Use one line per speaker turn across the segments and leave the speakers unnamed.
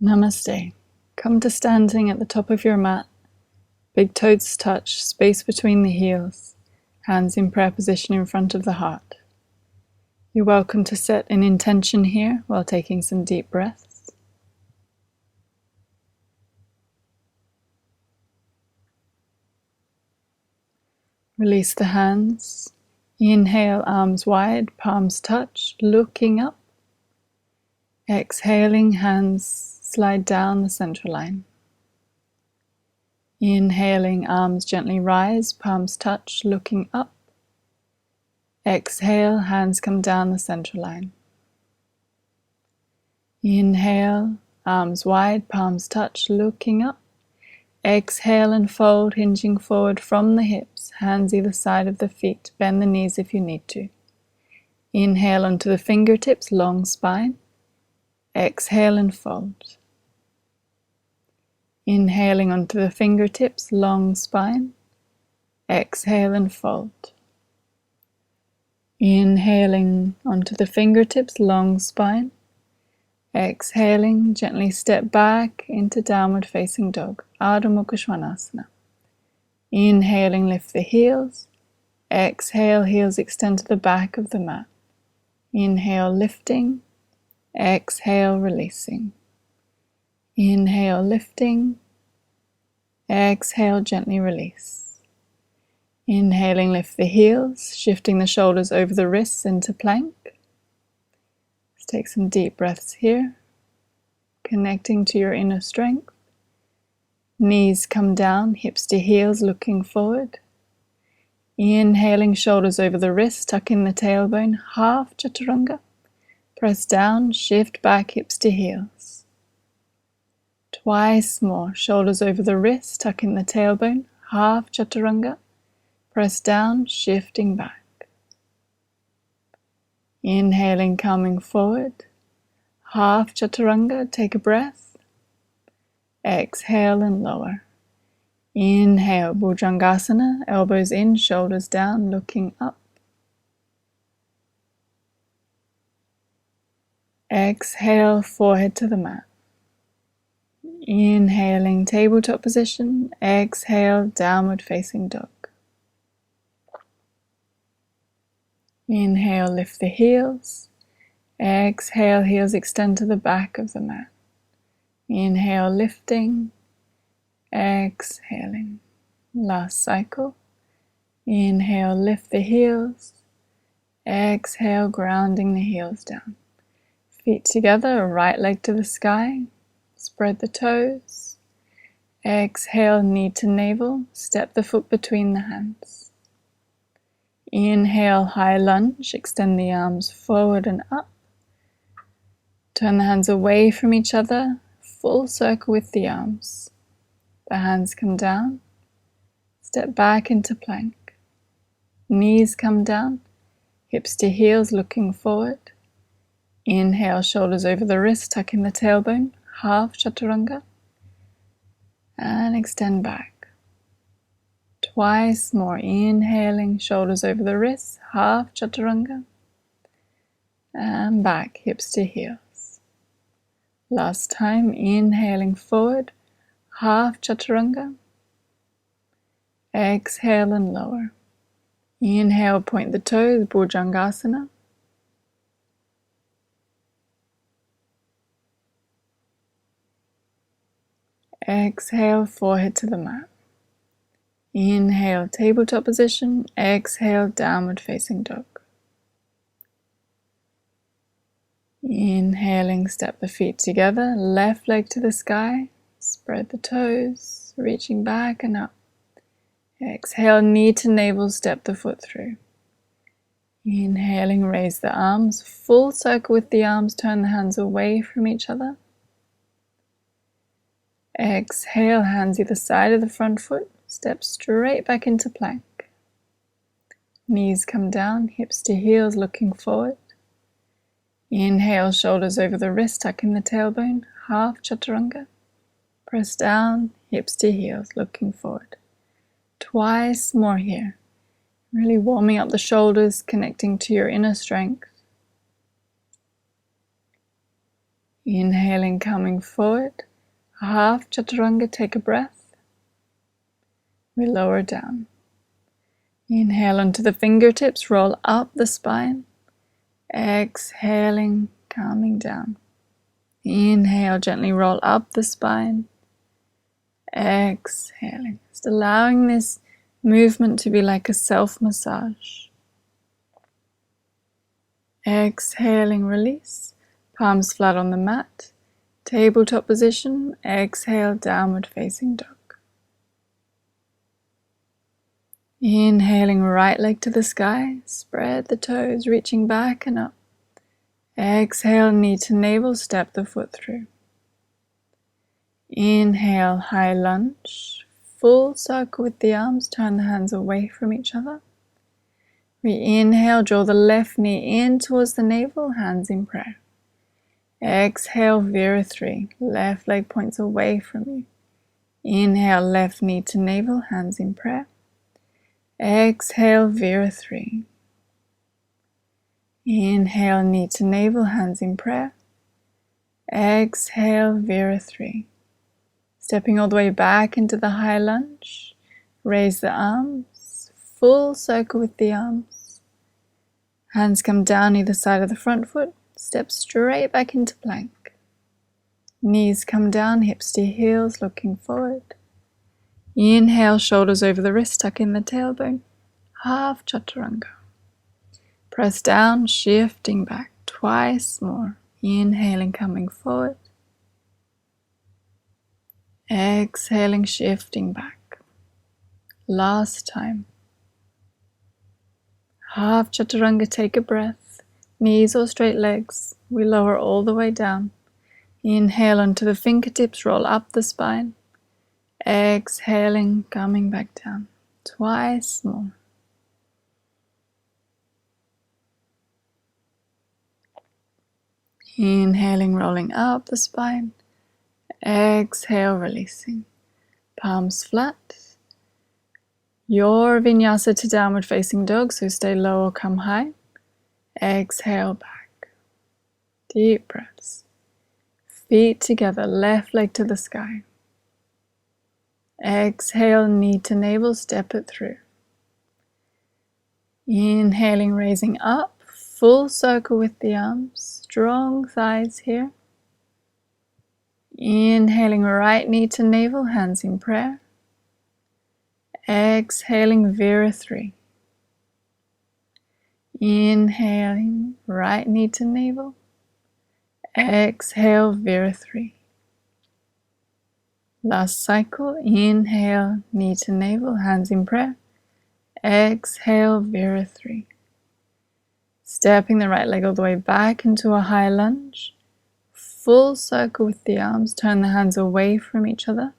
Namaste. Come to standing at the top of your mat. Big toes touch, space between the heels, hands in prayer position in front of the heart. You're welcome to set an intention here while taking some deep breaths. Release the hands. Inhale, arms wide, palms touch, looking up. Exhaling, hands slide down the central line. Inhaling, arms gently rise, palms touch, looking up. Exhale, hands come down the central line. Inhale, arms wide, palms touch, looking up. Exhale and fold, hinging forward from the hips, hands either side of the feet, bend the knees if you need to. Inhale onto the fingertips, long spine. Exhale and fold. Inhaling onto the fingertips, long spine. Exhale and fold. Inhaling onto the fingertips, long spine. Exhaling, gently step back into downward facing dog, Ardha Mukha Svanasana. Inhaling, lift the heels. Exhale, heels extend to the back of the mat. Inhale, lifting. Exhale, releasing. Inhale, lifting. Exhale, gently release. Inhaling, lift the heels, shifting the shoulders over the wrists into plank. Let's take some deep breaths here, connecting to your inner strength. Knees come down, hips to heels, looking forward. Inhaling, shoulders over the wrists, tuck in the tailbone, half chaturanga. Press down, shift back, hips to heels. Twice more, shoulders over the wrist, tuck in the tailbone, half chaturanga. Press down, shifting back. Inhaling, coming forward. Half chaturanga, take a breath. Exhale and lower. Inhale, Bhujangasana, elbows in, shoulders down, looking up. Exhale, forehead to the mat. Inhaling, tabletop position. Exhale, downward facing dog. Inhale, lift the heels. Exhale, heels extend to the back of the mat. Inhale, lifting. Exhaling. Last cycle. Inhale, lift the heels. Exhale, grounding the heels down. Feet together, right leg to the sky. Spread the toes. Exhale, knee to navel. Step the foot between the hands. Inhale, high lunge. Extend the arms forward and up. Turn the hands away from each other. Full circle with the arms. The hands come down. Step back into plank. Knees come down. Hips to heels, looking forward. Inhale, shoulders over the wrist, tuck in the tailbone, half chaturanga. And extend back. Twice more. Inhaling, shoulders over the wrists, half chaturanga. And back, hips to heels. Last time, inhaling forward, half chaturanga. Exhale and lower. Inhale, point the toes, Bhujangasana. Exhale, forehead to the mat. Inhale, tabletop position. Exhale, downward facing dog. Inhaling, step the feet together. Left leg to the sky. Spread the toes, reaching back and up. Exhale, knee to navel, step the foot through. Inhaling, raise the arms. Full circle with the arms. Turn the hands away from each other. Exhale, hands either side of the front foot. Step straight back into plank. Knees come down, hips to heels, looking forward. Inhale, shoulders over the wrist, tuck in the tailbone, half chaturanga. Press down, hips to heels, looking forward. Twice more here. Really warming up the shoulders, connecting to your inner strength. Inhaling, coming forward. Half chaturanga, take a breath. We lower down. Inhale onto the fingertips, roll up the spine. Exhaling, coming down. Inhale, gently roll up the spine. Exhaling. Just allowing this movement to be like a self-massage. Exhaling, release. Palms flat on the mat. Tabletop position. Exhale, downward facing dog. Inhaling, right leg to the sky. Spread the toes, reaching back and up. Exhale, knee to navel, step the foot through. Inhale, high lunge. Full circle with the arms, turn the hands away from each other. We inhale, draw the left knee in towards the navel, hands in prayer. Exhale, Virya left leg points away from you. Inhale, left knee to navel, hands in prayer. Exhale, Virya. Inhale, knee to navel, hands in prayer. Exhale, Virya. Stepping all the way back into the high lunge. Raise the arms, full circle with the arms. Hands come down either side of the front foot. Step straight back into plank. Knees come down, hips to heels, looking forward. Inhale, shoulders over the wrist, tuck in the tailbone. Half chaturanga. Press down, shifting back. Twice more. Inhaling, coming forward. Exhaling, shifting back. Last time. Half chaturanga, take a breath. Knees or straight legs, we lower all the way down. Inhale onto the fingertips, roll up the spine. Exhaling, coming back down. Twice more. Inhaling, rolling up the spine. Exhale, releasing. Palms flat. Your vinyasa to downward facing dog, so stay low or come high. Exhale back. Deep breaths. Feet together, left leg to the sky. Exhale, knee to navel, step it through. Inhaling, raising up, full circle with the arms, strong thighs here. Inhaling, right knee to navel, hands in prayer. Exhaling, Virya. Inhaling, right knee to navel. Exhale, Virya. Last cycle. Inhale, knee to navel, hands in prayer. Exhale, Virya. Stepping the right leg all the way back into a high lunge. Full circle with the arms. Turn the hands away from each other.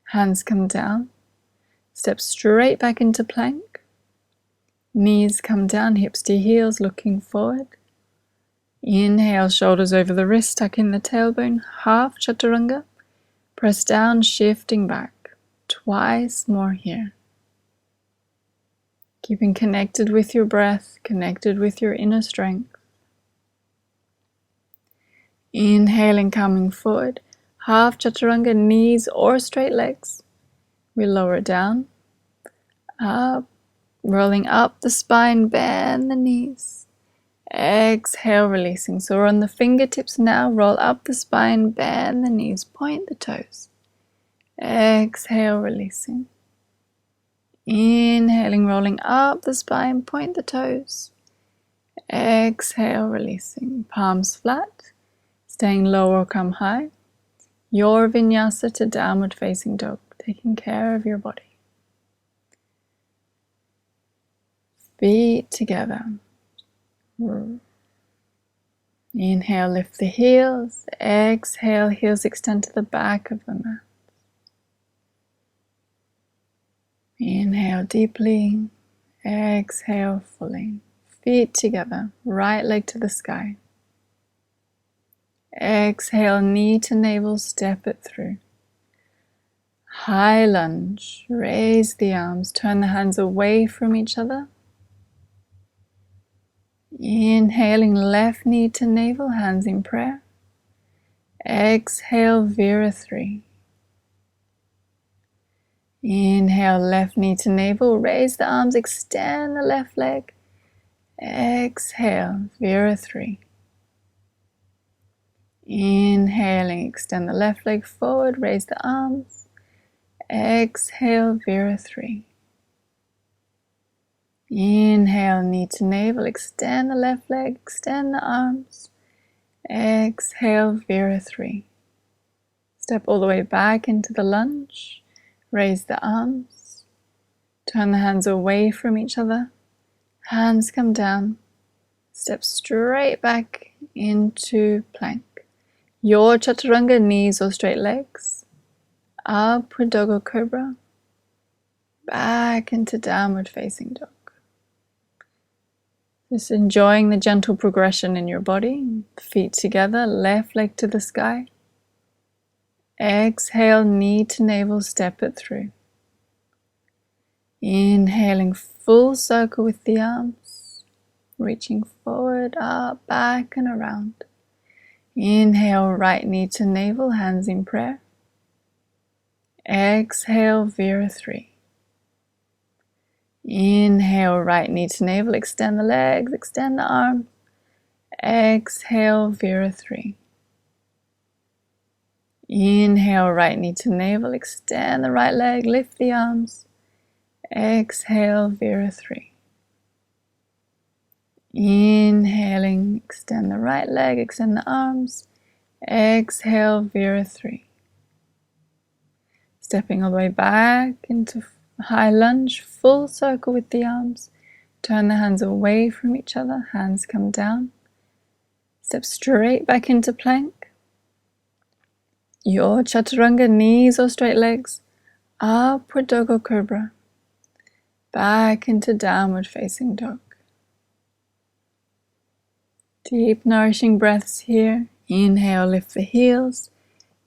Hands come down. Step straight back into plank. Knees come down, hips to heels, looking forward. Inhale, shoulders over the wrist, tuck in the tailbone, half chaturanga. Press down, shifting back. Twice more here. Keeping connected with your breath, connected with your inner strength. Inhaling, coming forward. Half chaturanga, knees or straight legs. We lower down, up, rolling up the spine, bend the knees. Exhale, releasing. So we're on the fingertips now. Roll up the spine, bend the knees, point the toes. Exhale, releasing. Inhaling, rolling up the spine, point the toes. Exhale, releasing. Palms flat, staying low or come high. Your vinyasa to downward facing dog, taking care of your body. Feet together. Inhale, lift the heels. Exhale, heels extend to the back of the mat. Inhale deeply. Exhale fully. Feet together. Right leg to the sky. Exhale, knee to navel, step it through. High lunge. Raise the arms. Turn the hands away from each other. Inhaling, left knee to navel, hands in prayer. Exhale, Virasthri. Inhale, left knee to navel, raise the arms, extend the left leg. Exhale, Virasthri. Inhaling, extend the left leg forward, raise the arms. Exhale, Virasthri. Inhale, knee to navel, extend the left leg, extend the arms. Exhale, Virasthri. Step all the way back into the lunge. Raise the arms. Turn the hands away from each other. Hands come down. Step straight back into plank. Your chaturanga, knees or straight legs. Upward dog or cobra. Back into downward facing dog. Just enjoying the gentle progression in your body. Feet together, left leg to the sky. Exhale, knee to navel, step it through. Inhaling, full circle with the arms. Reaching forward, up, back and around. Inhale, right knee to navel, hands in prayer. Exhale, Virasthri. Inhale, right knee to navel, extend the legs, extend the arms. Exhale, Virasthri. Inhale, right knee to navel, extend the right leg, lift the arms. Exhale, Virasthri. Inhaling, extend the right leg, extend the arms. Exhale, Virasthri. Stepping all the way back into high lunge, full circle with the arms. Turn the hands away from each other, hands come down. Step straight back into plank. Your chaturanga, knees or straight legs. Upward dog or cobra. Back into downward facing dog. Deep nourishing breaths here. Inhale, lift the heels.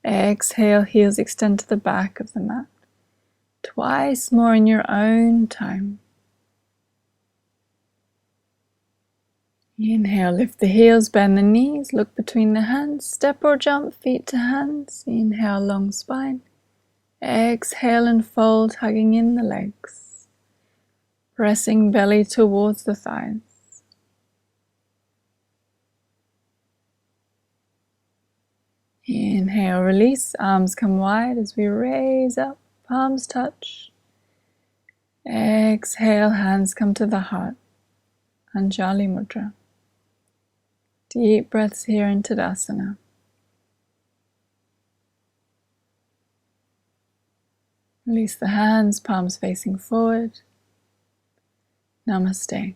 Exhale, heels extend to the back of the mat. Twice more in your own time. Inhale, lift the heels, bend the knees, look between the hands, step or jump, feet to hands. Inhale, long spine. Exhale and fold, hugging in the legs. Pressing belly towards the thighs. Inhale, release, arms come wide as we raise up, palms touch. Exhale, hands come to the heart. Anjali Mudra. Deep breaths here in Tadasana. Release the hands, palms facing forward. Namaste.